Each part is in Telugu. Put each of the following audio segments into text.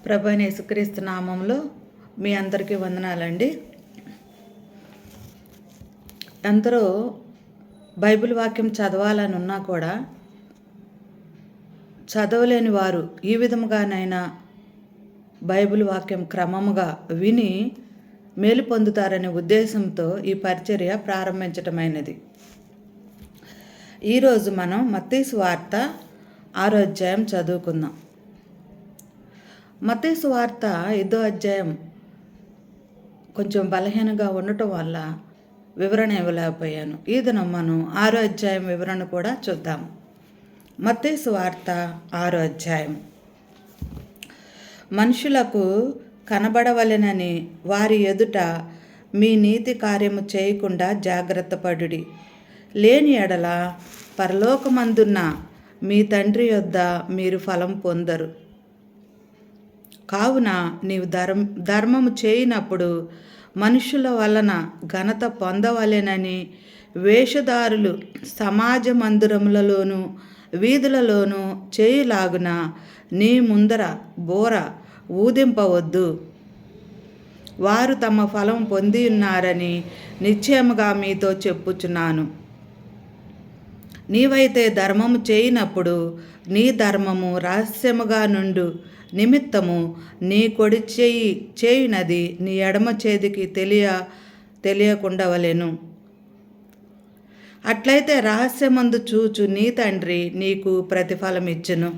ప్రభు అయిన యేసుక్రీస్తు నామంలో మీ అందరికీ వందనాలండి. ఎందరో బైబిల్ వాక్యం చదవాలని ఉన్నా కూడా చదవలేని వారు ఈ విధముగానైనా బైబిల్ వాక్యం క్రమముగా విని మేలు పొందుతారనే ఉద్దేశంతో ఈ పరిచర్య ప్రారంభించటమైనది. ఈరోజు మనం మత్తయి సువార్త 6వ అధ్యాయం చదువుకుందాం. మత్తయి సువార్త 5వ అధ్యాయం కొంచెం బలహీనంగా ఉండటం వల్ల వివరణ ఇవ్వలేకపోయాను. ఈ దినం మనం 6వ అధ్యాయం వివరణ కూడా చూద్దాం. మత్తయి సువార్త 6వ అధ్యాయం. మనుషులకు కనబడవలెనని వారి ఎదుట మీ నీతి కార్యము చేయకుండా జాగ్రత్త పడుడి. లేని ఎడల పరలోకమందున్న మీ తండ్రి యొద్ద మీరు ఫలం పొందరు. కావున నీవు ధర్మము చేయనప్పుడు మనుషుల వలన ఘనత పొందవలెనని వేషధారులు సమాజ మందిరములలోనూ వీధులలోనూ చేయులాగున నీ ముందర బోర ఊదింపవద్దు. వారు తమ ఫలం పొంది ఉన్నారని నిశ్చయముగా మీతో చెప్పుచున్నాను. నీవైతే ధర్మము చేయనప్పుడు నీ ధర్మము రహస్యముగా నుండు నిమిత్తము నీ కొడి చేయునది నీ ఎడమ చేతికి తెలియకుండవలెను. అట్లయితే రహస్యమందు చూచు నీ తండ్రి నీకు ప్రతిఫలమిచ్చును.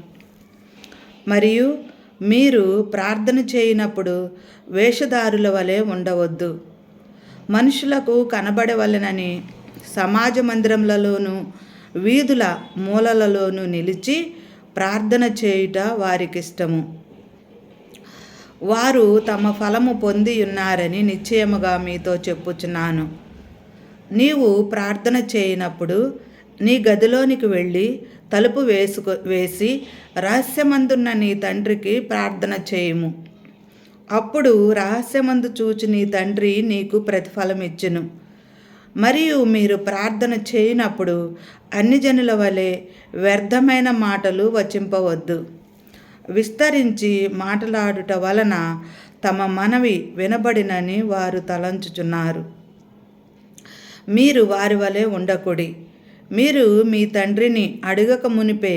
మరియు మీరు ప్రార్థన చేయనప్పుడు వేషధారుల వలె ఉండవద్దు. మనుషులకు కనబడవలెనని సమాజ మందిరములలోనూ వీధుల మూలలలోనూ నిలిచి ప్రార్థన చేయుట వారికిష్టము. వారు తమ ఫలము పొంది ఉన్నారని నిశ్చయముగా మీతో చెప్పుచున్నాను. నీవు ప్రార్థన చేయనప్పుడు నీ గదిలోనికి వెళ్ళి తలుపు వేసి రహస్యమందున్న నీ తండ్రికి ప్రార్థన చేయుము. అప్పుడు రహస్యమందు చూచి నీ తండ్రి నీకు ప్రతిఫలమిచ్చును. మరియు మీరు ప్రార్థన చేయనప్పుడు అన్ని జనుల వలె వ్యర్థమైన మాటలు వచింపవద్దు. విస్తరించి మాట్లాడుట వలన తమ మనవి వినబడినని వారు తలంచుచున్నారు. మీరు వారి వలె ఉండకుడి. మీరు మీ తండ్రిని అడగక మునిపే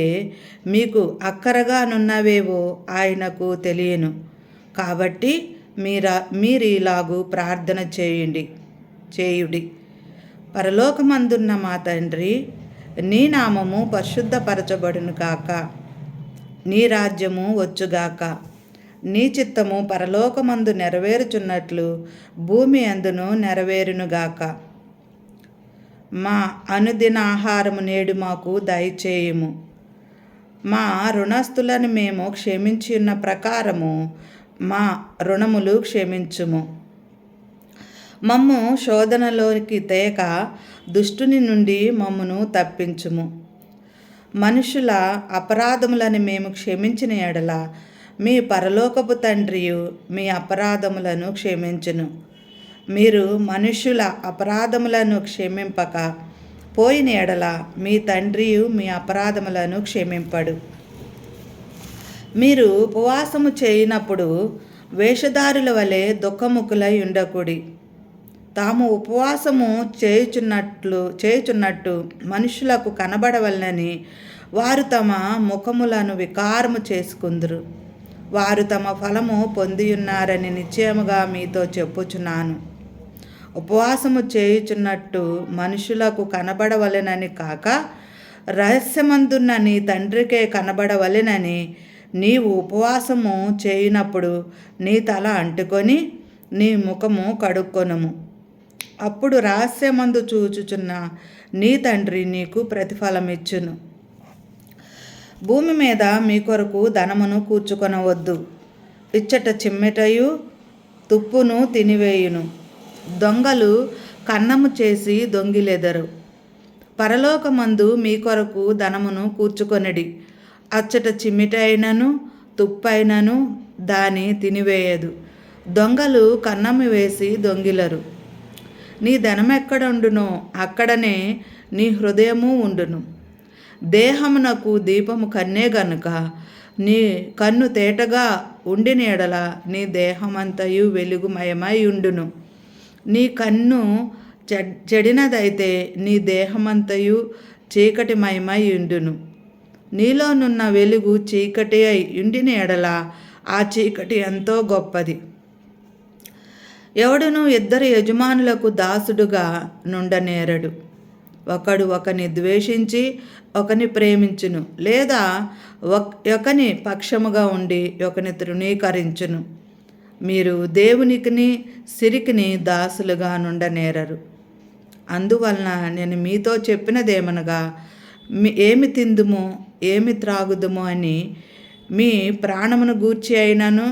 మీకు అక్కరగానున్నవేవో ఆయనకు తెలియను. కాబట్టి మీరు ఇలాగూ ప్రార్థన చేయుడి. పరలోకమందున్న మా తండ్రి, నీ నామము పరిశుద్ధపరచబడును గాక. నీ రాజ్యము వచ్చుగాక. నీ చిత్తము పరలోకమందు నెరవేరుచున్నట్లు భూమి అందును నెరవేరునుగాక. మా అనుదిన ఆహారము నేడు మాకు దయచేయుము. మా రుణస్థులను మేము క్షమించి ఉన్న ప్రకారము మా రుణములు క్షమించుము. మమ్ము శోధనలోకి తేక దుష్టుని నుండి మమ్మును తప్పించుము. మనుషుల అపరాధములను మేము క్షమించిన ఎడల మీ పరలోకపు తండ్రియు మీ అపరాధములను క్షమించును. మీరు మనుషుల అపరాధములను క్షమింపక పోయిన ఎడల మీ తండ్రియు మీ అపరాధములను క్షమింపడు. మీరు ఉపవాసము చేయనప్పుడు వేషధారుల వలె దుఃఖముఖులై ఉండకుడి. తాము ఉపవాసము చేయుచున్నట్టు మనుషులకు కనబడవలనని వారు తమ ముఖములను వికారము చేసుకుందురు. వారు తమ ఫలము పొందియున్నారని నిశ్చయముగా మీతో చెప్పుచున్నాను. ఉపవాసము చేయుచున్నట్టు మనుషులకు కనబడవలెనని కాక రహస్యమందున్న నీ తండ్రికే కనబడవలెనని నీవు ఉపవాసము చేయనప్పుడు నీ తల అంటుకొని నీ ముఖము కడుక్కొనుము. అప్పుడు రహస్యమందు చూచుచున్న నీ తండ్రి నీకు ప్రతిఫలమిచ్చును. భూమి మీద మీ కొరకు ధనమును కూర్చుకొనవద్దు. ఇచ్చట చిమ్మెటయు తుప్పును తినివేయును. దొంగలు కన్నము చేసి దొంగిలెదరు. పరలోకమందు మీ కొరకు ధనమును కూర్చుకొనిడి. అచ్చట చిమ్మిటైనను తుప్పైనను దాని తినివేయదు. దొంగలు కన్నము వేసి దొంగిలరు. నీ ధనమెక్కడుండునో అక్కడనే నీ హృదయము ఉండును. దేహమునకు దీపము కన్నే గనుక నీ కన్ను తేటగా ఉండిన ఎడల నీ దేహమంతయు వెలుగుమయమై ఉండును. నీ కన్ను చెడినదైతే నీ దేహమంతయు చీకటిమయమై ఉండును. నీలోనున్న వెలుగు చీకటి అయి ఉండిన ఎడల ఆ చీకటి ఎంతో గొప్పది. ఎవడును ఇద్దరు యజమానులకు దాసుడుగా నుండనేరడు. ఒకడు ఒకని ద్వేషించి ఒకని ప్రేమించును, లేదా ఒకని పక్షముగా ఉండి ఒకని తృణీకరించును. మీరు దేవునికిని సిరికిని దాసులుగా నుండనేరరు. అందువలన నేను మీతో చెప్పినదేమనగా, ఏమి తిందుమో ఏమి త్రాగుదుమో అని మీ ప్రాణమును గూర్చి అయినను,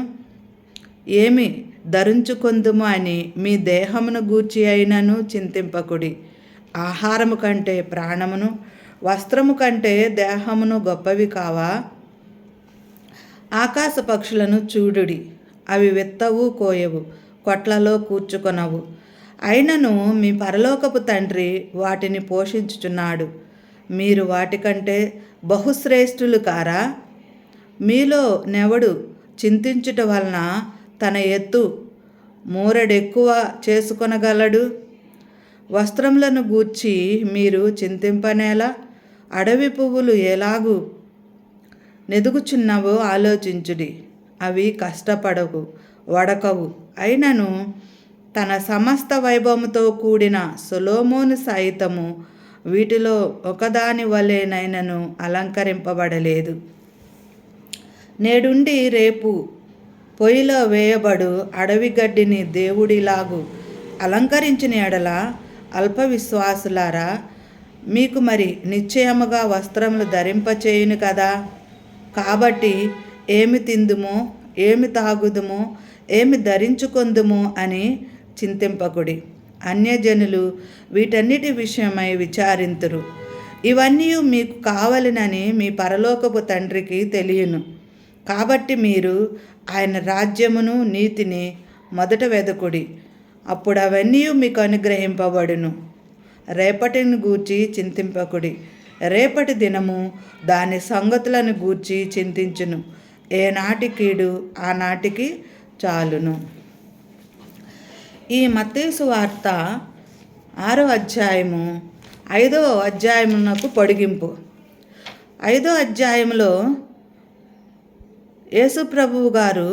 ఏమి ధరించుకొందుమో అని మీ దేహమును గూర్చి అయినను చింతింపకుడి. ఆహారము కంటే ప్రాణమును, వస్త్రము కంటే దేహమును గొప్పవి కావా? ఆకాశ పక్షులను చూడుడి, అవి విత్తవు, కోయవు, కొట్లలో కూర్చుకొనవు, అయినను మీ పరలోకపు తండ్రి వాటిని పోషించుచున్నాడు. మీరు వాటికంటే బహుశ్రేష్ఠులు కారా? మీలో నెవడు చింతించుట వలన తన ఎత్తు మూరెడెక్కువ చేసుకొనగలడు? వస్త్రములను గూర్చి మీరు చింతింపనేలా? అడవి పువ్వులు ఎలాగూ నెదుగుచున్నవో ఆలోచించుడి. అవి కష్టపడవు, వడకవు, అయినను తన సమస్త వైభవముతో కూడిన సొలొమోను సైతము వీటిలో ఒకదాని వలెనైనను అలంకరింపబడలేదు. నేడుండి రేపు పొయ్యిలో వేయబడు అడవి గడ్డిని దేవుడిలాగు అలంకరించిన ఎడల అల్ప విశ్వాసులారా, మీకు మరి నిశ్చయముగా వస్త్రములు ధరింపచేయును కదా. కాబట్టి ఏమి తిందుమో ఏమి తాగుదుమో ఏమి ధరించుకొందుమో అని చింతింపకుడి. అన్యజనులు వీటన్నిటి విషయమై విచారింతురు. ఇవన్నీ మీకు కావలనని మీ పరలోకపు తండ్రికి తెలియను. కాబట్టి మీరు ఆయన రాజ్యమును నీతిని మొదట వెదకుడి, అప్పుడు అవన్నీ మీకు అనుగ్రహింపబడును. రేపటిని గూర్చి చింతింపకుడి, రేపటి దినము దాని సంగతులను గూర్చి చింతించును. ఏనాటి కీడు ఆనాటికి చాలును. ఈ మత్తయి సువార్త 6వ అధ్యాయము 5వ అధ్యాయమునకు పొడిగింపు. 5వ అధ్యాయంలో యేసు ప్రభువు గారు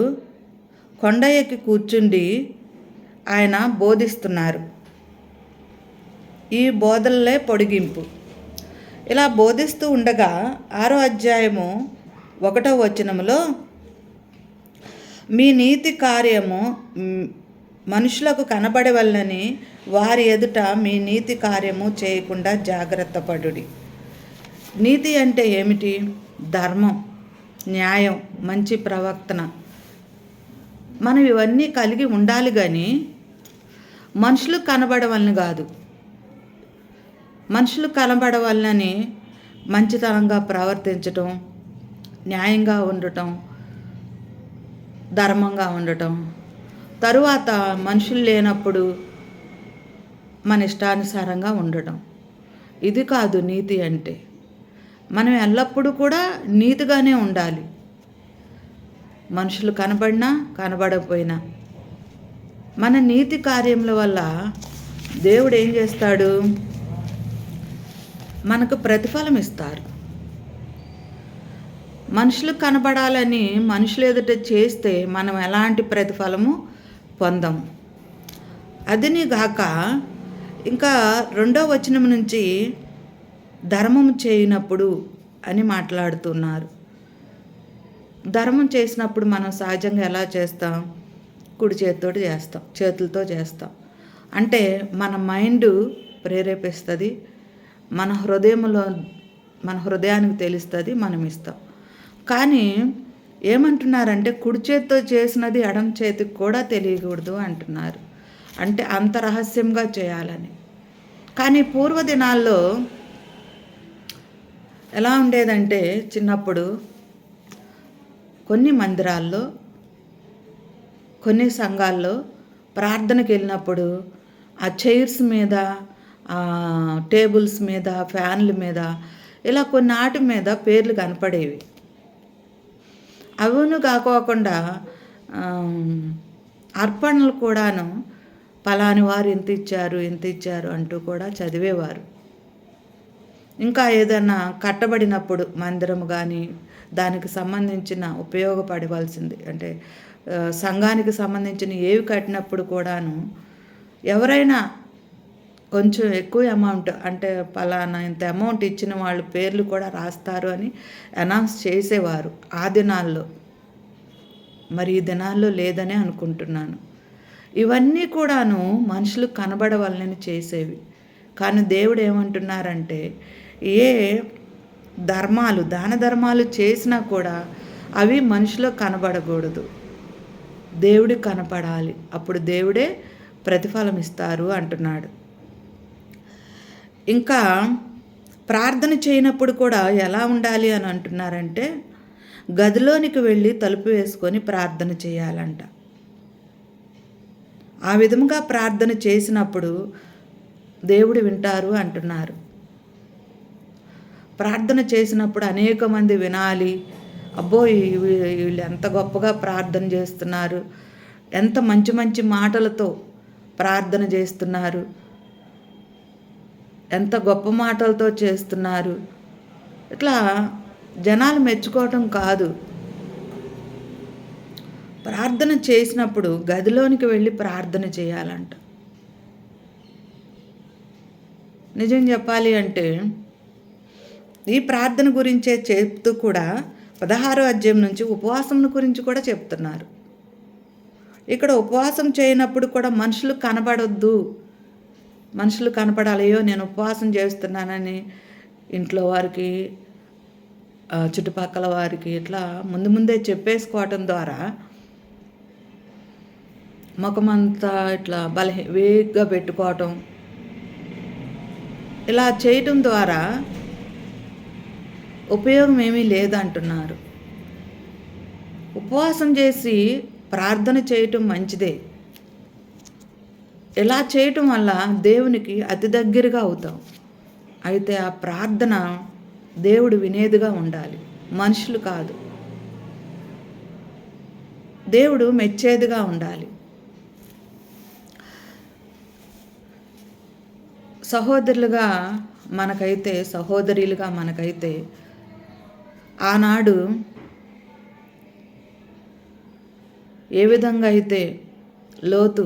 కొండ ఎక్కి కూర్చుండి ఆయన బోధిస్తున్నారు. ఈ బోధనలే పొడిగింపు. ఇలా బోధిస్తూ ఉండగా 6వ అధ్యాయము 1వ వచనములో, మీ నీతి కార్యము మనుషులకు కనబడవలనని వారి ఎదుట మీ నీతి కార్యము చేయకుండా జాగ్రత్త పడుడి. నీతి అంటే ఏమిటి? ధర్మం, న్యాయం, మంచి ప్రవర్తన. మనం ఇవన్నీ కలిగి ఉండాలి, కానీ మనుషులకు కనబడవలని కాదు. మనుషులు కనబడవలనని మంచితనంగా ప్రవర్తించటం, న్యాయంగా ఉండటం, ధర్మంగా ఉండటం, తరువాత మనుషులు లేనప్పుడు మన ఇష్టానుసారంగా ఉండటం, ఇది కాదు నీతి అంటే. మనం ఎల్లప్పుడూ కూడా నీతిగానే ఉండాలి, మనుషులు కనబడినా కనబడకపోయినా. మన నీతి కార్యముల వల్ల దేవుడు ఏం చేస్తాడు? మనకు ప్రతిఫలం ఇస్తారు. మనుషులు కనబడాలని మనుషులు ఎదుట చేస్తే మనం ఎలాంటి ప్రతిఫలము పొందము. అదిని గాక ఇంకా 2వ వచనం నుంచి ధర్మం చేయనప్పుడు అని మాట్లాడుతున్నారు. ధర్మం చేసినప్పుడు మనం సహజంగా ఎలా చేస్తాం? కుడి చేతులతో చేస్తాం. అంటే మన మైండ్ ప్రేరేపిస్తుంది, మన హృదయానికి తెలుస్తుంది, మనం ఇస్తాం. కానీ ఏమంటున్నారంటే కుడి చేతితో చేసినది ఎడం చేతికి కూడా తెలియకూడదు అంటున్నారు. అంటే అంత రహస్యంగా చేయాలని. కానీ పూర్వదినాల్లో ఎలా ఉండేదంటే, చిన్నప్పుడు కొన్ని మందిరాల్లో, కొన్ని సంఘాల్లో ప్రార్థనకి వెళ్ళినప్పుడు ఆ చైర్స్ మీద, టేబుల్స్ మీద, ఫ్యాన్ల మీద, ఇలా కొన్నాటి మీద పేర్లు కనపడేవి. అవును కాకోకుండా అర్పణలు కూడాను పలాని వారు ఇంత ఇచ్చారు ఇంత ఇచ్చారు అంటూ కూడా చదివేవారు. ఇంకా ఏదైనా కట్టబడినప్పుడు మందిరం కానీ దానికి సంబంధించిన ఉపయోగపడవలసింది అంటే సంఘానికి సంబంధించిన ఏవి కట్టినప్పుడు కూడాను ఎవరైనా కొంచెం ఎక్కువ అమౌంట్ అంటే పలానా ఇంత అమౌంట్ ఇచ్చిన వాళ్ళ పేర్లు కూడా రాస్తారు అని అనౌన్స్ చేసేవారు ఆ దినాల్లో. మరి ఈ దినాల్లో లేదని అనుకుంటున్నాను. ఇవన్నీ కూడాను మనుషులు కనబడవలనని చేసేవి. కానీ దేవుడు ఏమంటున్నారంటే ఏ ధర్మాలు దాన ధర్మాలు చేసినా కూడా అవి మనిషిలో కనబడకూడదు, దేవుడికి కనపడాలి. అప్పుడు దేవుడే ప్రతిఫలం ఇస్తారు అంటున్నాడు. ఇంకా ప్రార్థన చేయనప్పుడు కూడా ఎలా ఉండాలి అని అంటున్నారంటే గదిలోనికి వెళ్ళి తలుపు వేసుకొని ప్రార్థన చేయాలంట. ఆ విధముగా ప్రార్థన చేసినప్పుడు దేవుడు వింటారు అంటున్నారు. ప్రార్థన చేసినప్పుడు అనేక మంది వినాలి, అబ్బో వీళ్ళు ఎంత గొప్పగా ప్రార్థన చేస్తున్నారు, ఎంత మంచి మంచి మాటలతో ప్రార్థన చేస్తున్నారు, ఎంత గొప్ప మాటలతో చేస్తున్నారు, ఇట్లా జనాలు మెచ్చుకోవటం కాదు. ప్రార్థన చేసినప్పుడు గదిలోనికి వెళ్ళి ప్రార్థన చేయాలంట. నిజం చెప్పాలి అంటే ఈ ప్రార్థన గురించే చెప్తూ కూడా 16వ అధ్యాయం నుంచి ఉపవాసం గురించి కూడా చెప్తున్నారు. ఇక్కడ ఉపవాసం చేయనప్పుడు కూడా మనుషులు కనబడొద్దు, మనుషులు కనపడాలయ్యో నేను ఉపవాసం చేస్తున్నానని ఇంట్లో వారికి చుట్టుపక్కల వారికి ఇట్లా ముందే చెప్పేసుకోవటం ద్వారా ముఖమంతా ఇట్లా వేగ్గా పెట్టుకోవటం, ఇలా చేయటం ద్వారా ఉపయోగం ఏమీ లేదంటున్నారు. ఉపవాసం చేసి ప్రార్థన చేయటం మంచిదే. ఇలా చేయటం వల్ల దేవునికి అతి దగ్గరగా అవుతాం. అయితే ఆ ప్రార్థన దేవుడు వినేదిగా ఉండాలి, మనుషులు కాదు. దేవుడు మెచ్చేదిగా ఉండాలి. సహోదరులుగా మనకైతే సహోదరులుగా మనకైతే ఆనాడు ఏ విధంగా అయితే లోతు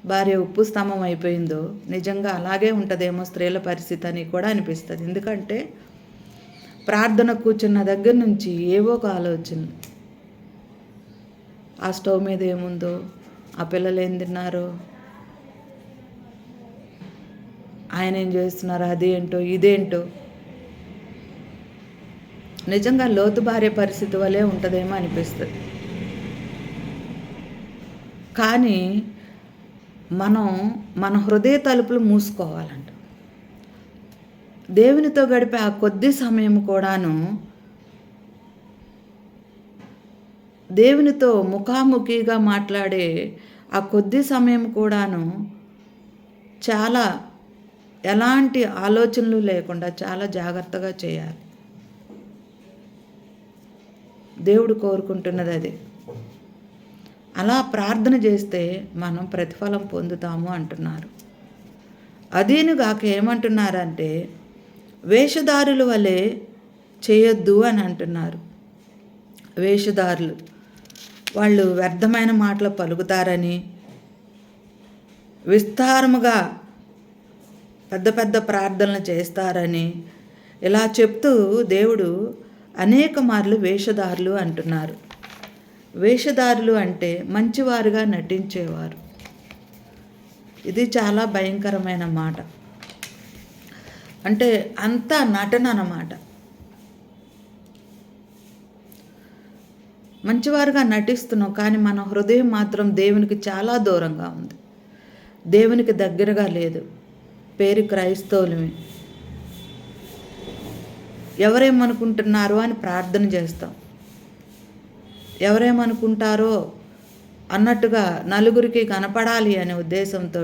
భార్య ఉప్పు స్తంభం అయిపోయిందో నిజంగా అలాగే ఉంటుందేమో స్త్రీల పరిస్థితి అని కూడా అనిపిస్తుంది. ఎందుకంటే ప్రార్థన కూర్చున్న దగ్గర నుంచి ఏవో ఒక ఆలోచన, ఆ స్టవ్ మీద ఏముందో, ఆ పిల్లలు ఏం తిన్నారో, ఆయన ఏం చేస్తున్నారు, అదేంటో ఇదేంటో. నిజంగా లోతు భార్య పరిస్థితి వలె ఉంటుందేమో అనిపిస్తుంది. కానీ మన హృదయ తలుపులు మూసుకోవాలంట. దేవునితో గడిపే ఆ కొద్ది సమయం కూడాను దేవునితో ముఖాముఖిగా మాట్లాడే ఆ కొద్ది సమయం కూడాను చాలా ఎలాంటి ఆలోచనలు లేకుండా చాలా జాగ్రత్తగా చేయాలి. దేవుడు కోరుకుంటున్నది అదే. అలా ప్రార్థన చేస్తే మనం ప్రతిఫలం పొందుతాము అంటున్నారు. అదేనుగాక ఏమంటున్నారంటే వేషధారుల వలె చేయొద్దు అని అంటున్నారు. వేషధారులు వాళ్ళు వ్యర్థమైన మాటలు పలుకుతారని, విస్తారముగా పెద్ద పెద్ద ప్రార్థనలు చేస్తారని ఇలా చెప్తూ దేవుడు అనేక మార్లు వేషధారులు అంటున్నారు. వేషధారులు అంటే మంచివారుగా నటించేవారు. ఇది చాలా భయంకరమైన మాట. అంటే అంతా నటన అన్నమాట. మంచివారుగా నటిస్తున్నాం కానీ మన హృదయం మాత్రం దేవునికి చాలా దూరంగా ఉంది, దేవునికి దగ్గరగా లేదు. పేరు క్రైస్తవులమే, ఎవరేమనుకుంటున్నారో అని ప్రార్థన చేస్తాం, ఎవరేమనుకుంటారో అన్నట్టుగా నలుగురికి కనపడాలి అనే ఉద్దేశంతో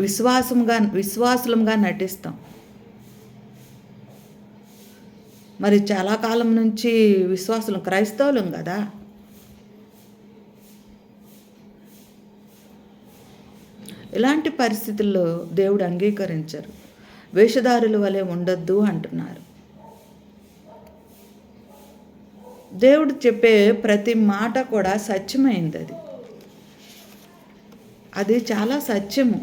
విశ్వాసులుగా నటిస్తాం. మరి చాలా కాలం నుంచి విశ్వాసులు క్రైస్తవులం కదా. ఇలాంటి పరిస్థితుల్లో దేవుడు అంగీకరించరు. వేషధారుల వలె ఉండొద్దు అంటున్నారు. దేవుడు చెప్పే ప్రతి మాట కూడా సత్యమైంది. అది చాలా సత్యము.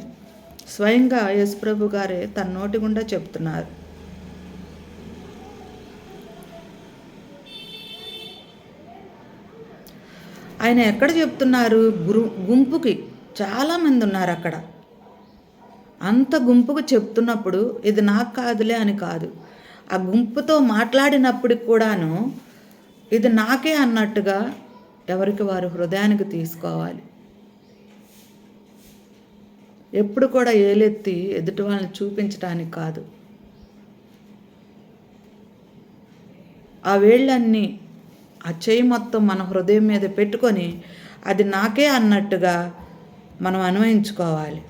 స్వయంగా యేసుప్రభు గారే తన నోటి గుండా చెప్తున్నారు. ఆయన ఎక్కడ చెప్తున్నారు? గుంపుకి, చాలామంది ఉన్నారు అక్కడ. అంత గుంపుకు చెప్తున్నప్పుడు ఇది నాకు కాదులే అని కాదు. ఆ గుంపుతో మాట్లాడినప్పటికి కూడాను ఇది నాకే అన్నట్టుగా ఎవరికి వారు హృదయానికి తీసుకోవాలి. ఎప్పుడు కూడా ఏలెత్తి ఎదుటి వాళ్ళని చూపించడానికి కాదు. ఆ వేళ్ళన్నీ, ఆ చేయి మొత్తం మన హృదయం మీద పెట్టుకొని అది నాకే అన్నట్టుగా మనం అన్వయించుకోవాలి.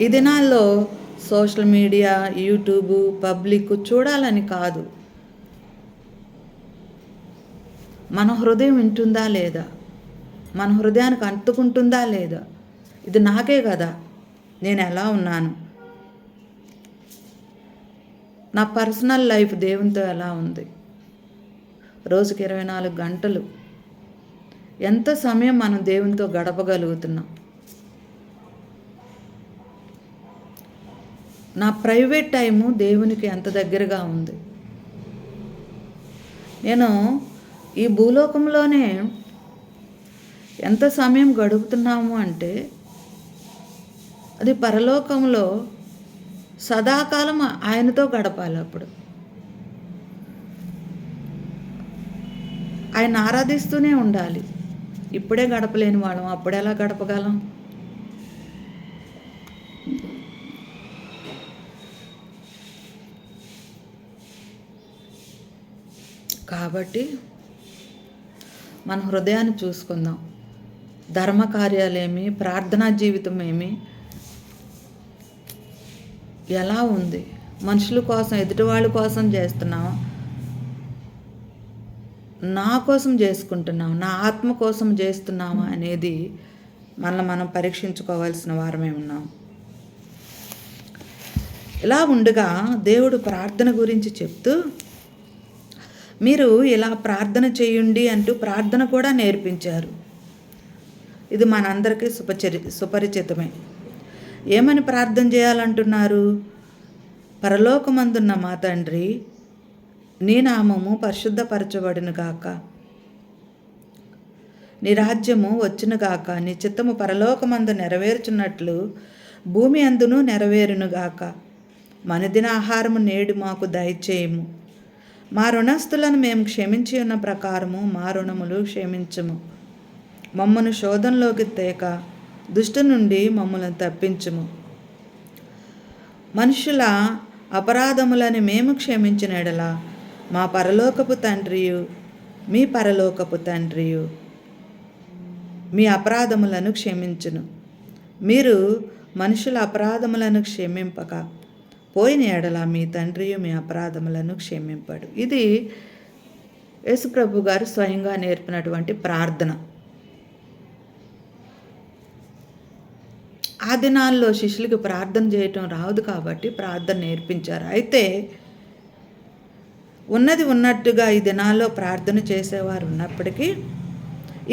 ఈ దినాల్లో సోషల్ మీడియా, యూట్యూబ్, పబ్లిక్ చూడాలని కాదు. మన హృదయం వింటుందా లేదా, మన హృదయానికి అంటుకుంటుందా లేదా, ఇది నాకే కదా, నేను ఎలా ఉన్నాను, నా పర్సనల్ లైఫ్ దేవునితో ఎలా ఉంది, రోజుకి 24 గంటలు ఎంత సమయం మనం దేవునితో గడపగలుగుతున్నాం, నా ప్రైవేట్ టైము దేవునికి ఎంత దగ్గరగా ఉంది. నేను ఈ భూలోకంలోనే ఎంత సమయం గడుపుతున్నాము అంటే అది పరలోకంలో సదాకాలం ఆయనతో గడపాలి. అప్పుడు ఆయన ఆరాధిస్తూనే ఉండాలి. ఇప్పుడే గడపలేని వాళ్ళం అప్పుడెలా గడపగలం? కాబట్టి మన హృదయాన్ని చూసుకుందాం. ధర్మకార్యాలేమి, ప్రార్థనా జీవితం ఏమి, ఎలా ఉంది? మనుషుల కోసం, ఎదుటి వాళ్ళ కోసం చేస్తున్నావా, నా కోసం చేసుకుంటున్నావా, నా ఆత్మ కోసం చేస్తున్నావా అనేది మనం పరీక్షించుకోవాల్సిన వారమే ఉన్నాం. ఇలా ఉండగా దేవుడు ప్రార్థన గురించి చెప్తూ మీరు ఇలా ప్రార్థన చేయండి అంటూ ప్రార్థన కూడా నేర్పించారు. ఇది మనందరికీ సుపరిచితమే. ఏమని ప్రార్థన చేయాలంటున్నారు? పరలోకమందున్న మా తండ్రి, నీ నామము పరిశుద్ధపరచబడును గాక, నీ రాజ్యము వచ్చును గాక, నీ చిత్తము పరలోకమందు నెరవేర్చున్నట్లు భూమి అందును నెరవేరును గాక. మనదిన ఆహారము నేడు మాకు దయచేయము, మా రుణస్థులను మేము క్షమించి ఉన్న ప్రకారము మా రుణములు క్షమించుము, మమ్మను శోధనలోకి తేక దుష్టు నుండి మమ్మల్ని తప్పించుము. మనుషుల అపరాధములని మేము క్షమించిన ఎడల మా పరలోకపు తండ్రియు మీ పరలోకపు తండ్రియు మీ అపరాధములను క్షమించును. మీరు మనుషుల అపరాధములను క్షమింపక పోయిన ఎడల మీ తండ్రియు మీ అపరాధములను క్షమింపడు. ఇది యేసుప్రభు గారు స్వయంగా నేర్పినటువంటి ప్రార్థన. ఆ దినాల్లో శిష్యులకి ప్రార్థన చేయటం రాదు కాబట్టి ప్రార్థన నేర్పించారు. అయితే ఉన్నది ఉన్నట్టుగా ఈ దినాల్లో ప్రార్థన చేసేవారు ఉన్నప్పటికీ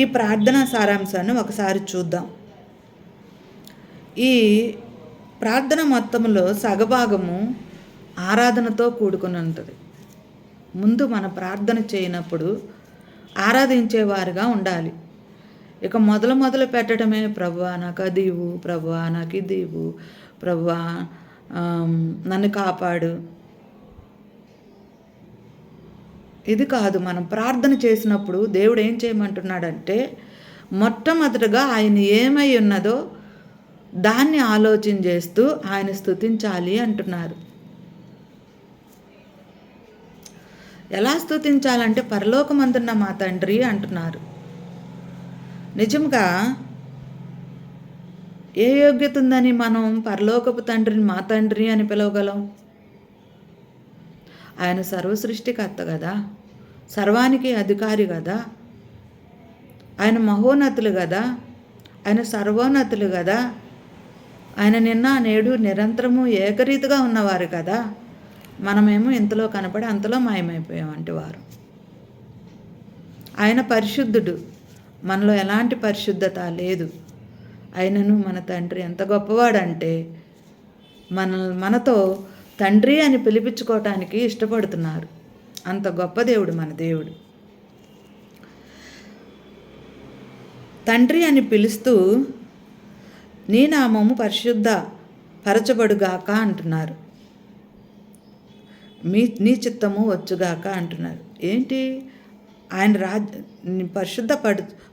ఈ ప్రార్థన సారాంశాన్ని ఒకసారి చూద్దాం. ఈ ప్రార్థన మొత్తంలో సగభాగము ఆరాధనతో కూడుకుని ఉంటుంది. ముందు మన ప్రార్థన చేయనప్పుడు ఆరాధించేవారుగా ఉండాలి. ఇక మొదలు పెట్టడమే ప్రభువా నాకు అది ఇవ్వు, ప్రభువా నాకు ఇది ఇవ్వు, ప్రభువా నన్ను కాపాడు, ఇది కాదు. మనం ప్రార్థన చేసినప్పుడు దేవుడు ఏం చేయమంటున్నాడంటే మొట్టమొదటిగా ఆయన ఏమై ఉన్నదో దాన్ని ఆలోచన చేస్తూ ఆయన స్తుతించాలి అంటున్నారు. ఎలా స్తుతించాలంటే పరలోకమందున్న మా తండ్రి అంటున్నారు. నిజంగా ఏ యోగ్యత ఉందని మనం పరలోకపు తండ్రిని మా తండ్రి అని పిలవగలం? ఆయన సర్వసృష్టికర్త కదా, సర్వానికి అధికారి కదా, ఆయన మహోన్నతులు కదా, ఆయన సర్వోన్నతులు కదా, ఆయన నిన్న నేడు నిరంతరము ఏకరీతిగా ఉన్నవారు కదా. మనమేమో ఇంతలో కనపడి అంతలో మాయమైపోయామంటే వారు. ఆయన పరిశుద్ధుడు, మనలో ఎలాంటి పరిశుద్ధత లేదు. ఆయనను మన తండ్రి ఎంత గొప్పవాడంటే మనతో తండ్రి అని పిలిపించుకోవటానికి ఇష్టపడుతున్నారు. అంత గొప్ప దేవుడు మన దేవుడు. తండ్రి అని పిలుస్తూ నీ నామము పరిశుద్ధ పరచబడుగాక అంటున్నారు. నీ చిత్తము వచ్చుగాక అంటున్నారు. ఏంటి? ఆయన పరిశుద్ధ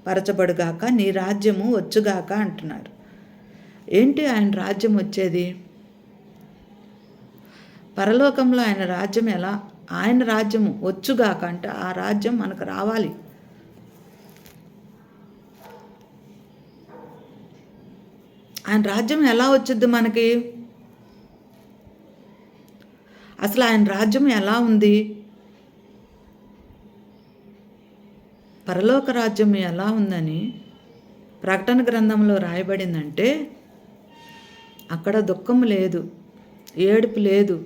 పరచబడుగాక, నీ రాజ్యము వచ్చుగాక అంటున్నారు. ఏంటి ఆయన రాజ్యం వచ్చేది? పరలోకంలో ఆయన రాజ్యం ఎలా? ఆయన రాజ్యము వచ్చుగాక అంటే ఆ రాజ్యం మనకు రావాలి. ఆయన రాజ్యం ఎలా వచ్చింది మనకి? అసలు ఆయన రాజ్యం ఎలా ఉంది? పరలోక రాజ్యం ఎలా ఉందని ప్రకటన గ్రంథంలో రాయబడిందంటే అక్కడ దుఃఖం లేదు, ఏడుపు లేదు,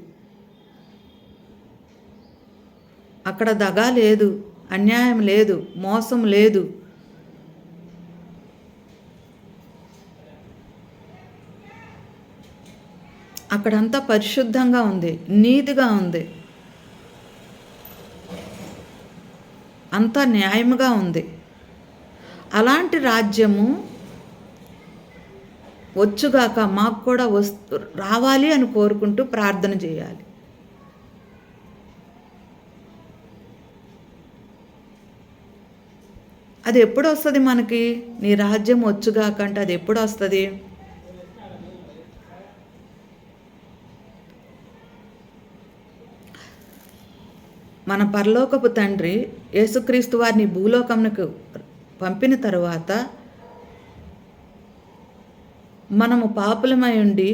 అక్కడ దగా లేదు, అన్యాయం లేదు, మోసం లేదు. అక్కడంతా పరిశుద్ధంగా ఉంది, నీతిగా ఉంది, అంతా న్యాయముగా ఉంది. అలాంటి రాజ్యము వచ్చుగాక, మాకు కూడా రావాలి అని కోరుకుంటూ ప్రార్థన చేయాలి. అది ఎప్పుడు వస్తుంది మనకి? నీ రాజ్యం వచ్చుగాక అంటే అది ఎప్పుడు వస్తుంది? మన పరలోకపు తండ్రి యేసుక్రీస్తు వారిని భూలోకమునకు పంపిన తరువాత మనము పాపులమై ఉండి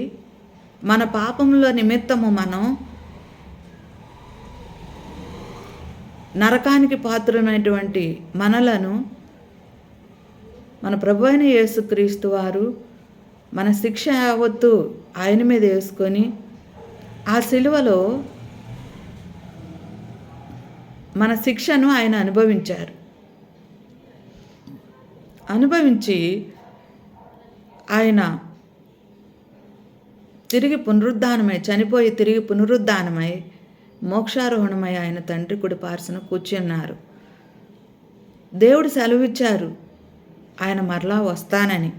మన పాపముల నిమిత్తము మనం నరకానికి పాత్రమైనటువంటి మనలను మన ప్రభు అయిన యేసుక్రీస్తు వారు మన శిక్ష యావత్తు ఆయన మీద వేసుకొని ఆ సిలువలో మన శిక్షను ఆయన అనుభవించి ఆయన తిరిగి పునరుద్ధానమై, చనిపోయి తిరిగి పునరుద్ధానమై మోక్షారోహణమై ఆయన తండ్రి కుడి పార్శ్వన కూర్చున్నారు. దేవుడు సెలవిచ్చారు ఆయన మరలా వస్తానని.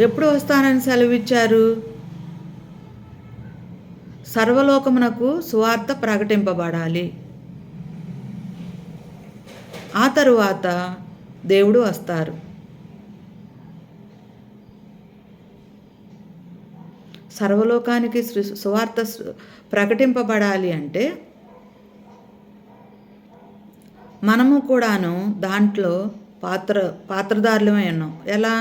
ఎప్పుడు వస్తానని సెలవిచ్చారు? సర్వలోకమునకు సువార్త ప్రకటింపబడాలి. ఆ తరువాత దేవుడు వస్తారు. సర్వలోకానికి సువార్త ప్రకటింపబడాలి అంటే మనము కూడాను దాంట్లో పాత్రదారులమై ఉన్నాం. ఎలా?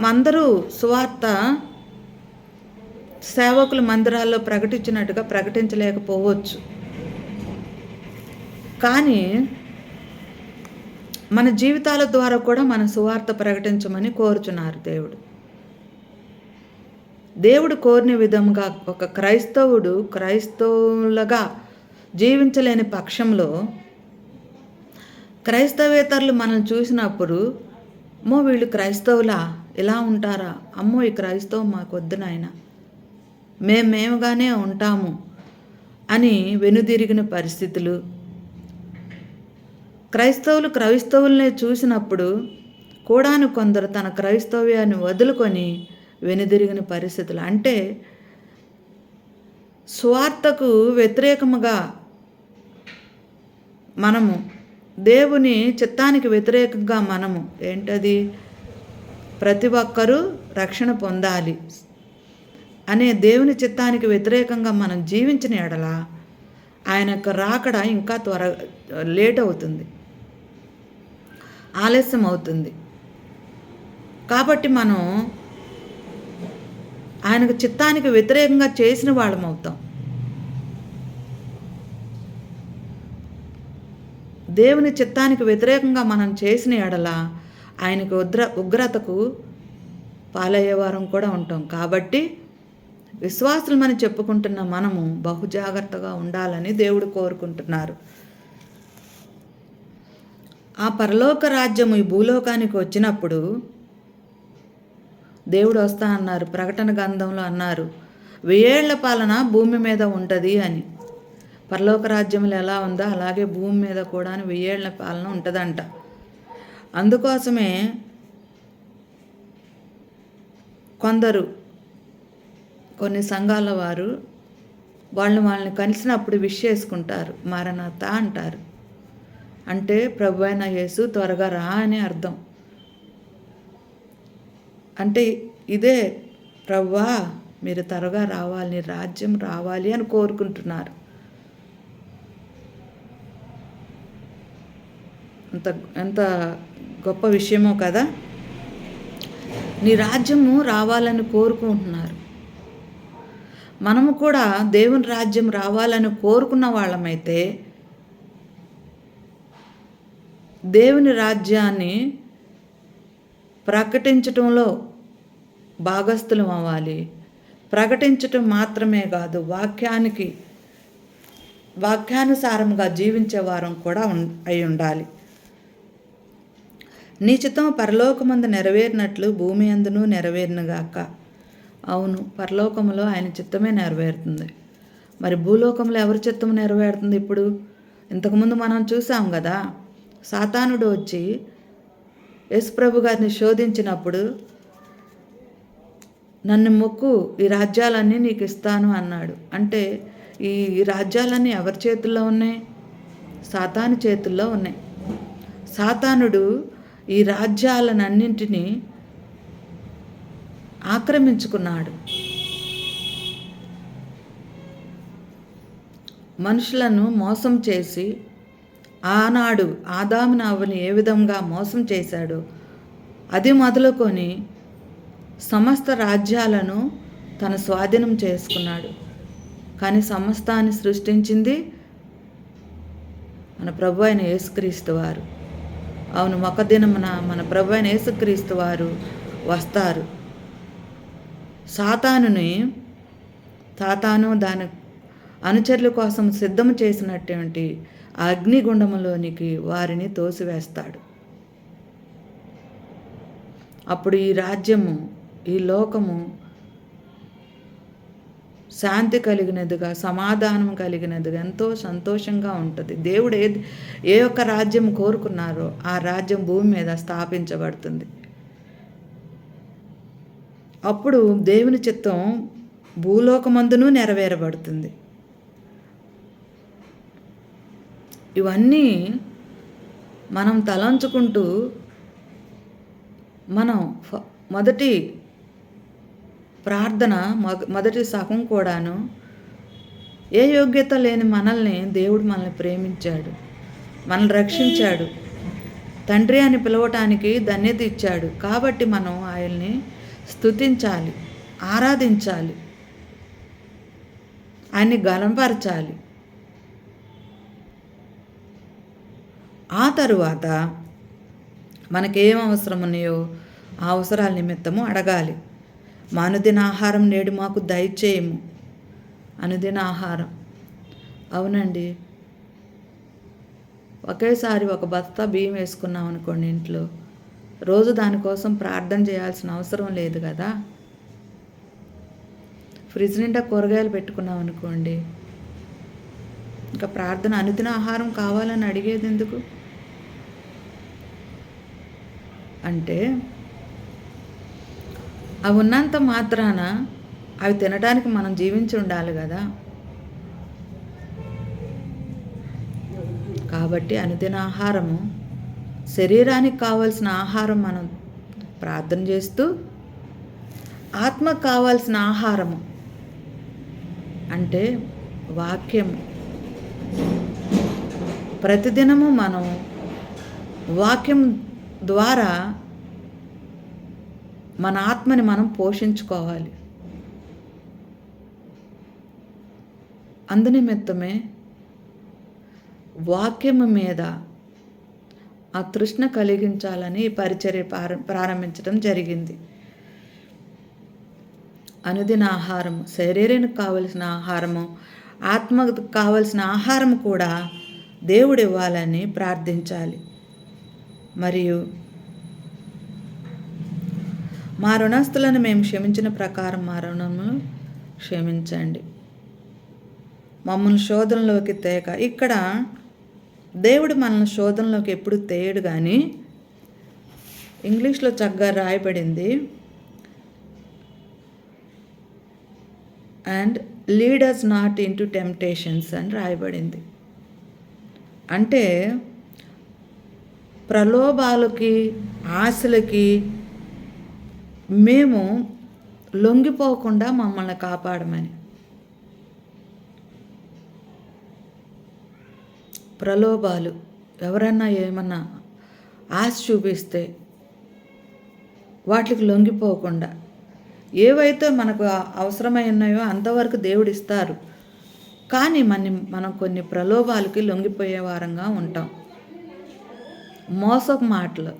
అందరూ సువార్త సేవకులు మందిరాల్లో ప్రకటించినట్టుగా ప్రకటించలేకపోవచ్చు, కానీ మన జీవితాల ద్వారా కూడా మన సువార్త ప్రకటించమని కోరుచున్నారు దేవుడు. దేవుడు కోరిన విధంగా ఒక క్రైస్తవులుగా జీవించలేని పక్షంలో క్రైస్తవేతరులు మనం చూసినప్పుడు అమ్మో వీళ్ళు క్రైస్తవులా, ఇలా ఉంటారా, అమ్మో ఈ క్రైస్తవం మాకు వద్దు నాయన, మేముగానే ఉంటాము అని వెనుదిరిగిన పరిస్థితులు. క్రైస్తవులనే చూసినప్పుడు కూడాను కొందరు తన క్రైస్తవ్యాన్ని వదులుకొని వెనుదిరిగిన పరిస్థితులు. అంటే స్వార్థకు వ్యతిరేకముగా మనము, దేవుని చిత్తానికి వ్యతిరేకంగా మనము, ఏంటది? ప్రతి ఒక్కరూ రక్షణ పొందాలి అనే దేవుని చిత్తానికి వ్యతిరేకంగా మనం జీవించిన ఎడల ఆయన యొక్క రాకడ ఇంకా లేట్ అవుతుంది, ఆలస్యం అవుతుంది. కాబట్టి మనం ఆయనకు చిత్తానికి వ్యతిరేకంగా చేసిన వాళ్ళం అవుతాం. దేవుని చిత్తానికి వ్యతిరేకంగా మనం చేసిన ఎడల ఆయనకు ఉగ్రతకు పాలయ్యేవారం కూడా ఉంటాం. కాబట్టి విశ్వాసులమని చెప్పుకుంటున్న మనము బహుజాగ్రత్తగా ఉండాలని దేవుడు కోరుకుంటున్నారు. ఆ పరలోక రాజ్యము ఈ భూలోకానికి వచ్చినప్పుడు దేవుడు వస్తా అన్నారు. ప్రకటన గ్రంథంలో అన్నారు, 1000 ఏళ్ల పాలన భూమి మీద ఉంటుంది అని. పరలోక రాజ్యములు ఎలా ఉందో అలాగే భూమి మీద కూడా 1000 ఏళ్ల పాలన ఉంటుందంట. అందుకోసమే కొన్ని సంఘాల వారు వాళ్ళని కలిసినప్పుడు విష్ చేసుకుంటారు, మరణత అంటారు. అంటే ప్రభు అయిన యేసు త్వరగా రా అని అర్థం. అంటే ఇదే, ప్రభువా మీరు త్వరగా రావాలి, నీ రాజ్యం రావాలి అని కోరుకుంటున్నారు. ఎంత గొప్ప విషయమో కదా. నీ రాజ్యము రావాలని కోరుకుంటున్నారు. మనము కూడా దేవుని రాజ్యం రావాలని కోరుకున్న వాళ్ళమైతే దేవుని రాజ్యాన్ని ప్రకటించటంలో భాగస్థులం అవ్వాలి. ప్రకటించటం మాత్రమే కాదు, వాక్యానుసారంగా జీవించే వారం కూడా అయి ఉండాలి. నీ చిత్తం పరలోకమందు నెరవేరినట్లు భూమి అందును నెరవేరునుగాక. అవును, పరలోకములో ఆయన చిత్తమే నెరవేరుతుంది. మరి భూలోకంలో ఎవరి చిత్తం నెరవేరుతుంది? ఇప్పుడు ఇంతకుముందు మనం చూసాం కదా, సాతానుడు వచ్చి యేసుప్రభు గారిని శోధించినప్పుడు, నన్ను మొక్కు, ఈ రాజ్యాలన్నీ నీకు ఇస్తాను అన్నాడు. అంటే ఈ రాజ్యాలన్నీ ఎవరి చేతుల్లో ఉన్నాయి? సాతాను చేతుల్లో ఉన్నాయి. సాతానుడు ఈ రాజ్యాలన్నింటినీ ఆక్రమించుకున్నాడు. మనుషులను మోసం చేసి, ఆనాడు ఆదామును అవ్వని ఏ విధంగా మోసం చేశాడో అది మొదలుకొని సమస్త రాజ్యాలను తన స్వాధీనం చేసుకున్నాడు. కానీ సమస్తాన్ని సృష్టించింది మన ప్రభు అయిన యేసుక్రీస్తు వారు. అవును, ఒక దినమున మన ప్రభు అయిన యేసుక్రీస్తు వారు వస్తారు. సాతాను దాని అనుచరుల కోసం సిద్ధం చేసినటువంటి ఆ అగ్నిగుండములోనికి వారిని తోసివేస్తాడు. అప్పుడు ఈ రాజ్యము, ఈ లోకము శాంతి కలిగినదిగా, సమాధానం కలిగినదిగా, ఎంతో సంతోషంగా ఉంటుంది. దేవుడు ఏ ఒక్క రాజ్యం కోరుకున్నారో ఆ రాజ్యం భూమి మీద స్థాపించబడుతుంది. అప్పుడు దేవుని చిత్తం భూలోకమందును నెరవేరబడుతుంది. ఇవన్నీ మనం తలంచుకుంటూ మనం మొదటి ప్రార్థన, మొదటి సగం కూడాను, ఏ యోగ్యత లేని దేవుడు మనల్ని ప్రేమించాడు, మనల్ని రక్షించాడు, తండ్రి అని పిలవటానికి ధన్యత ఇచ్చాడు. కాబట్టి మనం ఆయన్ని స్తుతించాలి, ఆరాధించాలి, ఆయన్ని గణపరచాలి. ఆ తరువాత మనకేం అవసరం ఉన్నాయో ఆ అవసరాల నిమిత్తము అడగాలి. మా అనుదిన ఆహారం నేడు మాకు దయచేయము. అనుదిన ఆహారం, అవునండి, ఒకేసారి ఒక బస్తా బియ్యం వేసుకున్నాం అనుకోండి ఇంట్లో, రోజు దానికోసం ప్రార్థన చేయాల్సిన అవసరం లేదు కదా. ఫ్రిడ్జ్ నిండా కూరగాయలు పెట్టుకున్నాం అనుకోండి, ఇంకా ప్రార్థన, అనుదిన ఆహారం కావాలని అడిగేది ఎందుకు? అంటే అవి ఉన్నంత మాత్రాన అవి తినడానికి మనం జీవించి ఉండాలి కదా. కాబట్టి అనుదిన ఆహారము, శరీరానికి కావాల్సిన ఆహారం మనం ప్రార్థన చేస్తూ, ఆత్మకు కావాల్సిన ఆహారము అంటే వాక్యము, ప్రతిదినము మనం వాక్యం ద్వారా మన ఆత్మని మనం పోషించుకోవాలి. అందునిమిత్తమే వాక్యము మీద ఆ తృష్ణ కలిగించాలని ఈ పరిచర్య ప్రారంభించడం జరిగింది. అనుదిన ఆహారము, శరీరానికి కావలసిన ఆహారము, ఆత్మకు కావలసిన ఆహారం కూడా దేవుడు ఇవ్వాలని ప్రార్థించాలి. మరియు మా రుణస్తులను మేము క్షమించిన ప్రకారం మా రుణములు క్షమించండి, మమ్మల్ని శోధనలోకి తేక. ఇక్కడ దేవుడు మనల్ని శోధనలోకి ఎప్పుడు తేయడు, కానీ ఇంగ్లీష్లో చక్కగా రాయబడింది, and lead us not into temptations అని రాయబడింది. అంటే ప్రలోభాలకి, ఆశలకి మేము లొంగిపోకుండా మమ్మల్ని కాపాడమని. ప్రలోభాలు, ఎవరన్నా ఏమన్నా ఆశ చూపిస్తే వాటికి లొంగిపోకుండా, ఏవైతే మనకు అవసరమై ఉన్నాయో అంతవరకు దేవుడు ఇస్తారు, కానీ మనం కొన్ని ప్రలోభాలకి లొంగిపోయే వారంగా ఉంటాం. మోసపు మాటలు,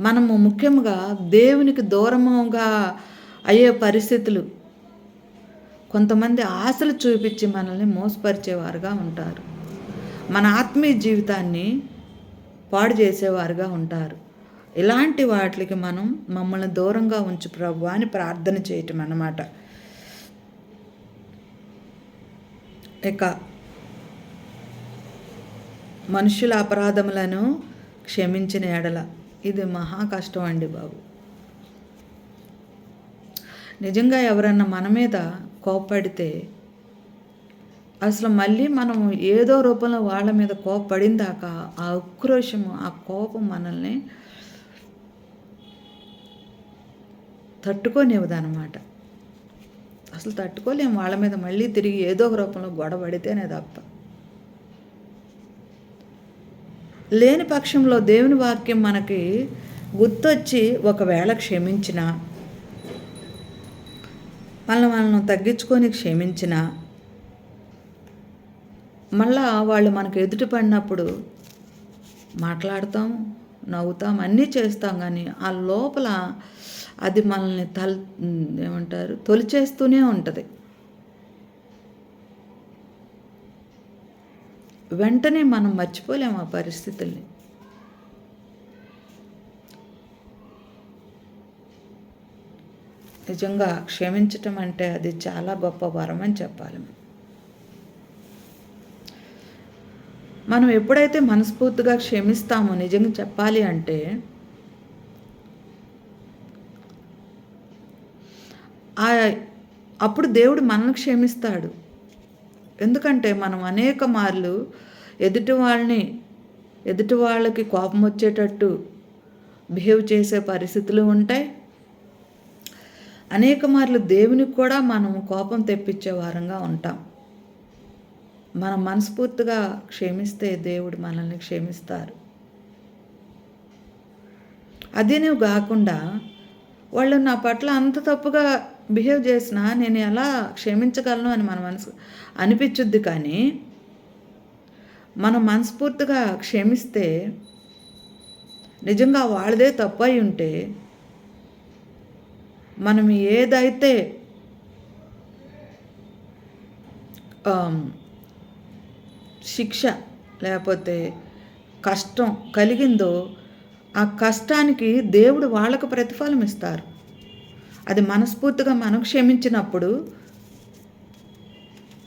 మనము ముఖ్యంగా దేవునికి దూరముగా అయ్యే పరిస్థితులు, కొంతమంది ఆశలు చూపించి మనల్ని మోసపరిచేవారుగా ఉంటారు, మన ఆత్మీయ జీవితాన్ని పాడు చేసేవారుగా ఉంటారు. ఇలాంటి వాటికి మమ్మల్ని దూరంగా ఉంచు ప్రభు అని ప్రార్థన చేయటం అన్నమాట. ఇక మనుషుల అపరాధములను క్షమించిన ఎడల, ఇది మహా కష్టం అండి బాబు. నిజంగా ఎవరన్నా మన మీద కోప్పడితే అసలు మళ్ళీ మనం ఏదో రూపంలో వాళ్ళ మీద కోప్పడిన దాకా ఆ ఉక్రోషము, ఆ కోపం మనల్ని తట్టుకోనివ్వదన్నమాట. అసలు తట్టుకోలేము వాళ్ళ మీద మళ్ళీ తిరిగి ఏదో ఒక రూపంలో గొడవ పడితేనే తప్ప. లేని పక్షంలో దేవుని వాక్యం మనకి గుర్తొచ్చి ఒకవేళ క్షమించిన, మనల్ని తగ్గించుకొని క్షమించిన, మళ్ళా వాళ్ళు మనకు ఎదుటి పడినప్పుడు మాట్లాడతాం, నవ్వుతాం, అన్నీ చేస్తాం, కానీ ఆ లోపల అది మనల్ని తొలిచేస్తూనే ఉంటుంది. వెంటనే మనం మర్చిపోలేము ఆ పరిస్థితుల్ని. నిజంగా క్షమించటం అంటే అది చాలా గొప్ప వరం అని చెప్పాలి. మనం ఎప్పుడైతే మనస్ఫూర్తిగా క్షమిస్తామో, నిజంగా చెప్పాలి అంటే అప్పుడు దేవుడు మనల్ని క్షమిస్తాడు. ఎందుకంటే మనం అనేక మార్లు ఎదుటి వాళ్ళకి కోపం వచ్చేటట్టు బిహేవ్ చేసే పరిస్థితులు ఉంటాయి. అనేక మార్లు దేవునికి కూడా మనం కోపం తెప్పించే వారంగా ఉంటాం. మనం మనస్ఫూర్తిగా క్షమిస్తే దేవుడు మనల్ని క్షమిస్తారు. అదే నువ్వు కాకుండా వాళ్ళు నా పట్ల అంత తప్పుగా బిహేవ్ చేసినా నేను ఎలా క్షమించగలను అని మన మనసు అనిపించుద్ది. కానీ మనం మనస్ఫూర్తిగా క్షమిస్తే, నిజంగా వాళ్ళదే తప్పు అయి ఉంటే, మనం ఏదైతే శిక్ష లేకపోతే కష్టం కలిగిందో ఆ కష్టానికి దేవుడు వాళ్ళకు ప్రతిఫలం ఇస్తారు. అది మనస్ఫూర్తిగా మనం క్షమించినప్పుడు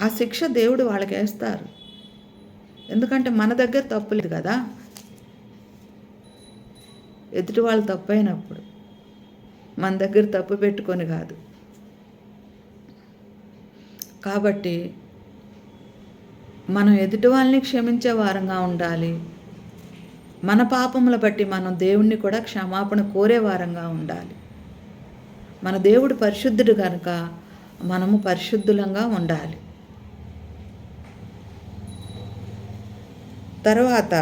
ఆ శిక్ష దేవుడు వాళ్ళకి వేస్తారు. ఎందుకంటే మన దగ్గర తప్పు లేదు కదా, ఎదుటి వాళ్ళు తప్పు అయినప్పుడు మన దగ్గర తప్పు పెట్టుకొని కాదు. కాబట్టి మనం ఎదుటి వాళ్ళని క్షమించే వారంగా ఉండాలి. మన పాపముల బట్టి మనం దేవుణ్ణి కూడా క్షమాపణ కోరే వారంగా ఉండాలి. మన దేవుడు పరిశుద్ధుడు కనుక మనము పరిశుద్ధులంగా ఉండాలి. తర్వాత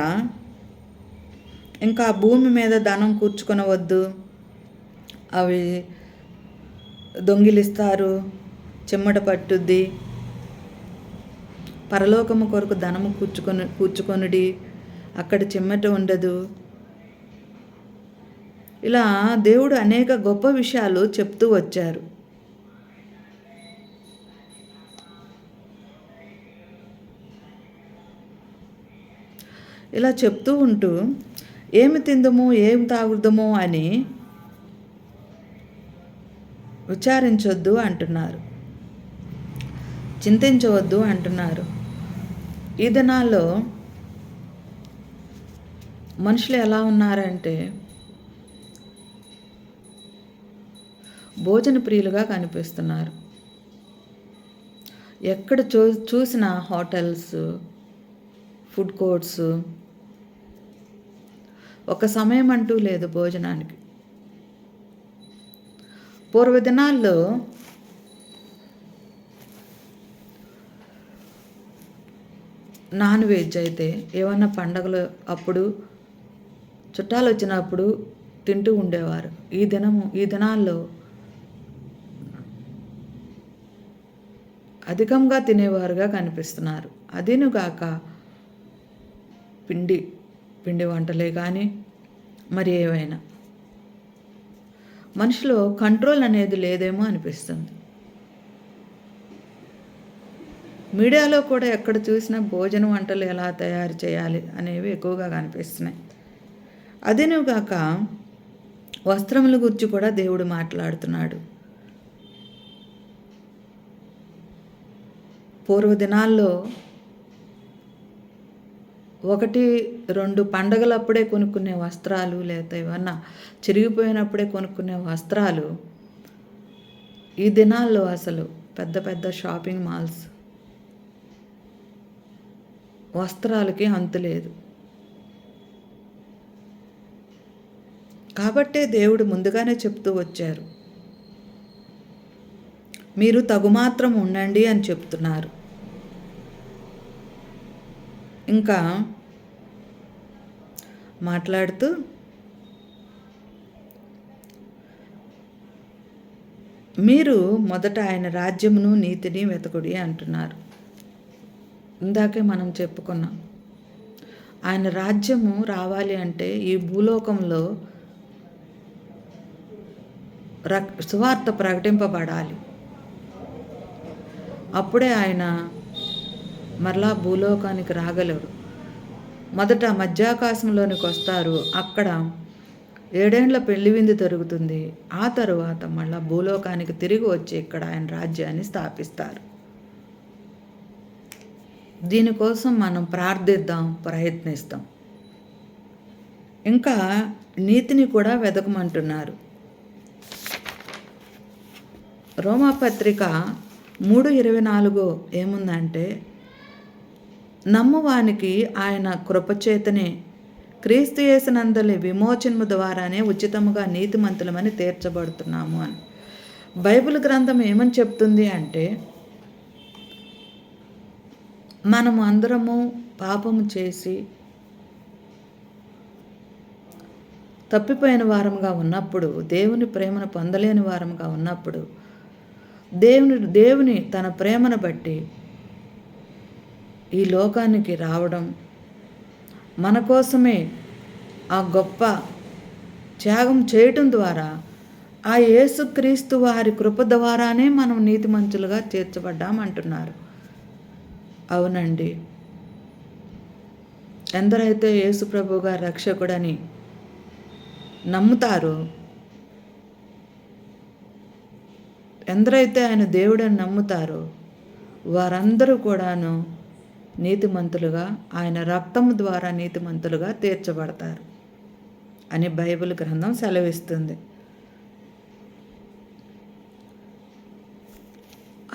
ఇంకా భూమి మీద ధనం కూర్చుకొనవద్దు, అవి దొంగిలిస్తారు, చెమ్మట పట్టుద్ది, పరలోకము కొరకు ధనము కూర్చుకొనుడి, అక్కడ చెమ్మట ఉండదు. ఇలా దేవుడు అనేక గొప్ప విషయాలు చెప్తూ వచ్చారు. ఇలా చెప్తూ ఉంటూ ఏమి తిందుము ఏమి తాగుదము అని విచారించొద్దు అంటున్నారు, చింతించవద్దు అంటున్నారు. ఈ దినాల్లో మనుషులు ఎలా ఉన్నారంటే భోజన ప్రియులుగా కనిపిస్తున్నారు. ఎక్కడ చూసిన హోటల్స్, ఫుడ్ కోర్ట్స్, ఒక సమయం అంటూ లేదు భోజనానికి. పూర్వదినాల్లో నాన్ వెజ్ అయితే ఏమన్నా పండగలు అప్పుడు చుట్టాలు వచ్చినప్పుడు తింటూ ఉండేవారు. ఈ దినాల్లో అధికంగా తినేవారుగా కనిపిస్తున్నారు. అదేనుగాక పిండి వంటలే కానీ మరి ఏవైనా మనిషిలో కంట్రోల్ అనేది లేదేమో అనిపిస్తుంది. మీడియాలో కూడా ఎక్కడ చూసినా భోజన వంటలు ఎలా తయారు చేయాలి అనేవి ఎక్కువగా కనిపిస్తున్నాయి. అదేనుగాక వస్త్రముల గురించి కూడా దేవుడు మాట్లాడుతున్నాడు. పూర్వదినాల్లో 1-2 పండగలప్పుడే కొనుక్కునే వస్త్రాలు, లేదా ఏమన్నా చిరిగిపోయినప్పుడే కొనుక్కునే వస్త్రాలు ఈ దినాల్లో అసలు పెద్ద పెద్ద షాపింగ్ మాల్స్ వస్త్రాలకి అంతు లేదు. కాబట్టే దేవుడు ముందుగానే చెప్తూ వచ్చారు, మీరు తగుమాత్రం ఉండండి అని చెప్తున్నారు. ఇంకా మాట్లాడుతూ మీరు మొదట ఆయన రాజ్యమును నీతిని వెతకుడి అంటున్నారు. ఇందాకే మనం చెప్పుకున్నాం, ఆయన రాజ్యము రావాలి అంటే ఈ భూలోకంలో సువార్త ప్రకటింపబడాలి. అప్పుడే ఆయన మరలా భూలోకానికి రాగలరు. మొదట మధ్యాకాశంలోనికి వస్తారు, అక్కడ 7 ఏండ్ల పెళ్లి విందు జరుగుతుంది. ఆ తరువాత మళ్ళా భూలోకానికి తిరిగి వచ్చి ఇక్కడ ఆయన రాజ్యాన్ని స్థాపిస్తారు. దీనికోసం మనం ప్రార్థిద్దాం, ప్రయత్నిస్తాం. ఇంకా నీతిని కూడా వెతకమంటున్నారు. రోమాపత్రిక 3:24 ఏముందంటే, నమ్మువానికి ఆయన కృపచేతనే క్రీస్తు యేసునందలి విమోచనము ద్వారానే ఉచితముగా నీతిమంతులమని తీర్చబడుతున్నాము అని. బైబిల్ గ్రంథం ఏమని చెప్తుంది అంటే, మనము అందరము పాపము చేసి తప్పిపోయిన వారముగా ఉన్నప్పుడు, దేవుని ప్రేమను పొందలేని వారముగా ఉన్నప్పుడు, దేవుని తన ప్రేమను బట్టి ఈ లోకానికి రావడం, మన కోసమే ఆ గొప్ప త్యాగం చేయటం ద్వారా ఆ యేసుక్రీస్తు వారి కృప ద్వారానే మనం నీతిమంతులుగా తీర్చబడ్డామంటున్నారు. అవునండి, ఎందరైతే యేసు ప్రభు గారు రక్షకుడని నమ్ముతారో, ఎందరైతే ఆయన దేవుడని నమ్ముతారో వారందరూ కూడాను నీతిమంతులుగా, ఆయన రక్తము ద్వారా నీతిమంతులుగా తీర్చబడతారు అని బైబిల్ గ్రంథం సెలవిస్తుంది.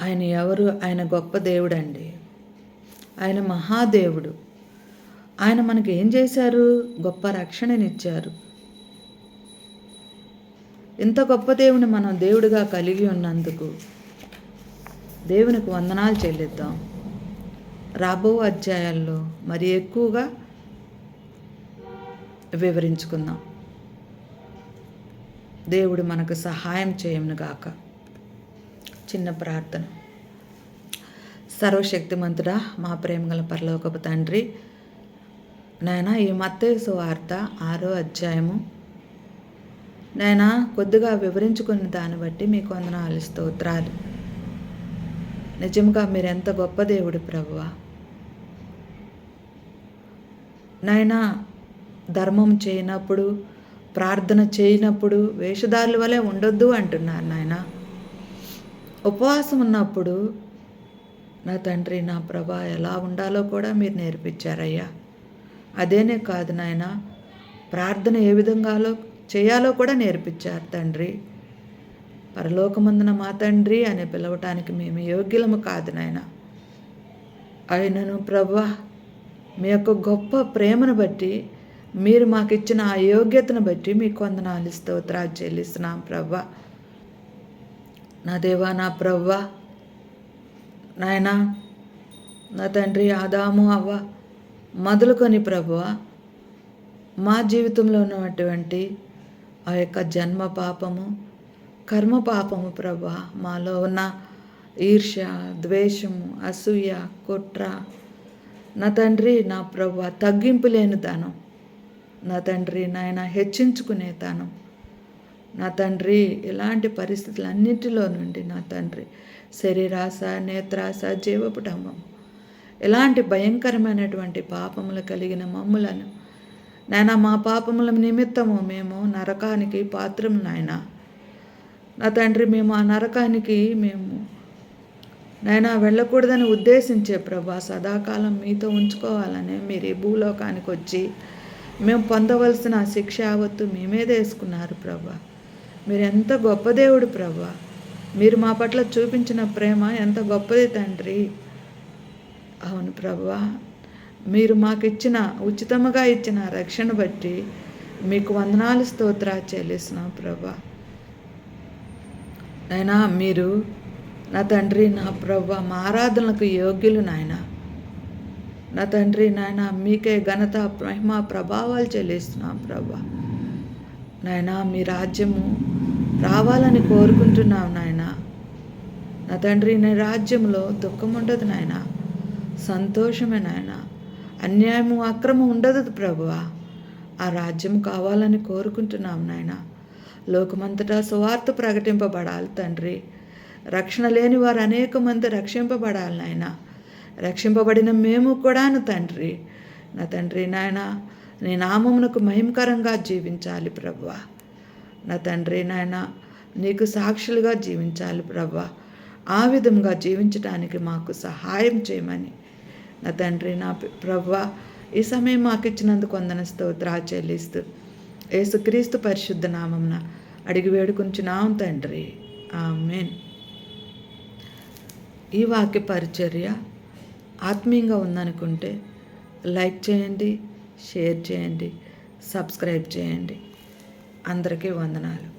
ఆయన ఎవరు? ఆయన గొప్ప దేవుడు అండి. ఆయన మహాదేవుడు. ఆయన మనకి ఏం చేశారు? గొప్ప రక్షణనిచ్చారు. ఇంత గొప్ప దేవుని మనం దేవుడిగా కలిగి ఉన్నందుకు దేవునికి వందనాలు చెల్లిద్దాం. రాబో అధ్యాయాల్లో మరి ఎక్కువగా వివరించుకుందాం. దేవుడు మనకు సహాయం చేయను గాక. చిన్న ప్రార్థన. సర్వశక్తిమంతుడా, మా ప్రేమగల పరలోకపు తండ్రి, నాయనా ఈ మత్తయి సువార్త 6వ అధ్యాయము నాయనా కొద్దిగా వివరించుకున్న దాన్ని బట్టి మీకు వందనాలు, స్తోత్రాలు. నిజంగా మీరెంత గొప్ప దేవుడు ప్రభువా. నాయనా ధర్మం చేయనప్పుడు, ప్రార్థన చేయనప్పుడు వేషధారుల వలె ఉండొద్దు అంటున్నారు నాయన. ఉపవాసం ఉన్నప్పుడు నా తండ్రి, నా ప్రభా ఎలా ఉండాలో కూడా మీరు నేర్పించారయ్యా. అదేనే కాదు నాయన, ప్రార్థన ఏ విధంగాలో చేయాలో కూడా నేర్పించారు తండ్రి. పరలోకమందున మా తండ్రి అని పిలవటానికి మేము యోగ్యులము కాదు నాయన. అయినను ప్రభా, మీ యొక్క గొప్ప ప్రేమను బట్టి, మీరు మాకు ఇచ్చిన ఆ యోగ్యతను బట్టి మీకు వందనాలు, స్తోత్రాలు చెల్లిస్తున్నాం ప్రభా. నా దేవా, నా ప్రభా, నాయనా, నా తండ్రి, ఆదాము అవ్వ మొదలుకొని ప్రభువా, మా జీవితంలో ఉన్నటువంటి ఆ యొక్క జన్మ పాపము, కర్మ పాపము ప్రభా, మాలో ఉన్న ఈర్ష్య, ద్వేషము, అసూయ, కుట్ర, నా తండ్రి, నా ప్రభా, తగ్గింపు లేని దానం, నా తండ్రి నాయన హెచ్చించుకునే దానం, నా తండ్రి ఇలాంటి పరిస్థితులన్నింటిలో నుండి నా తండ్రి శరీరాశ, నేత్రాశ, జీవపుటంబం ఇలాంటి భయంకరమైనటువంటి పాపములు కలిగిన మమ్ములను నాయన, మా పాపముల నిమిత్తము మేము నరకానికి పాత్రము నాయన. నా తండ్రి, మేము ఆ నరకానికి నాయన వెళ్ళకూడదని ఉద్దేశించే ప్రభా, సదాకాలం మీతో ఉంచుకోవాలని మీరు ఈ భూలోకానికి వచ్చి మేము పొందవలసిన శిక్ష యావత్తు మీ మీద వేసుకున్నారు ప్రభా. మీరు ఎంత గొప్ప దేవుడు ప్రభా. మీరు మా పట్ల చూపించిన ప్రేమ ఎంత గొప్పది తండ్రి. అవును ప్రభా, మీరు మాకు ఇచ్చిన ఉచితముగా ఇచ్చిన రక్షణ బట్టి మీకు వందనాలు, స్తోత్రాలు చెల్లిస్తున్నాం ప్రభా. నాయనా, మీరు నా తండ్రి, నా ప్రభా, మా ఆరాధనలకు యోగ్యులు నాయన. నా తండ్రి నాయన, మీకే ఘనత, మహిమ, ప్రభావాలు చెల్లిస్తున్నాం ప్రభా. నాయన, మీ రాజ్యము రావాలని కోరుకుంటున్నాం నాయన. నా తండ్రి, నీ రాజ్యంలో దుఃఖం ఉండదు నాయన, సంతోషమే నాయన, అన్యాయము, అక్రమం ఉండదు ప్రభువా. ఆ రాజ్యం కావాలని కోరుకుంటున్నాం నాయన. లోకమంతటా సువార్త ప్రకటింపబడాలి తండ్రి. రక్షణ లేని వారు అనేక మంది రక్షింపబడాలి నాయన. రక్షింపబడిన మేము కూడాను తండ్రి, నా తండ్రి నాయన, నీ నామమునకు మహిమకరంగా జీవించాలి ప్రభువా. నా తండ్రి నాయన, నీకు సాక్షులుగా జీవించాలి ప్రభువా. ఆ విధంగా జీవించడానికి మాకు సహాయం చేయమని నా తండ్రి, నా ప్రభువా, ఈ సమయం మాకు ఇచ్చినందుకు వందన, స్తోత్రాలు చెల్లిస్తూ యేసుక్రీస్తు పరిశుద్ధ నామమున అడిగి వేడుకుంటున్నాం తండ్రి, ఆమేన్. ఈ వాక్య పరిచర్య ఆత్మీయంగా ఉందనుకుంటే లైక్ చేయండి, షేర్ చేయండి, సబ్స్క్రైబ్ చేయండి. అందరికీ వందనాలు.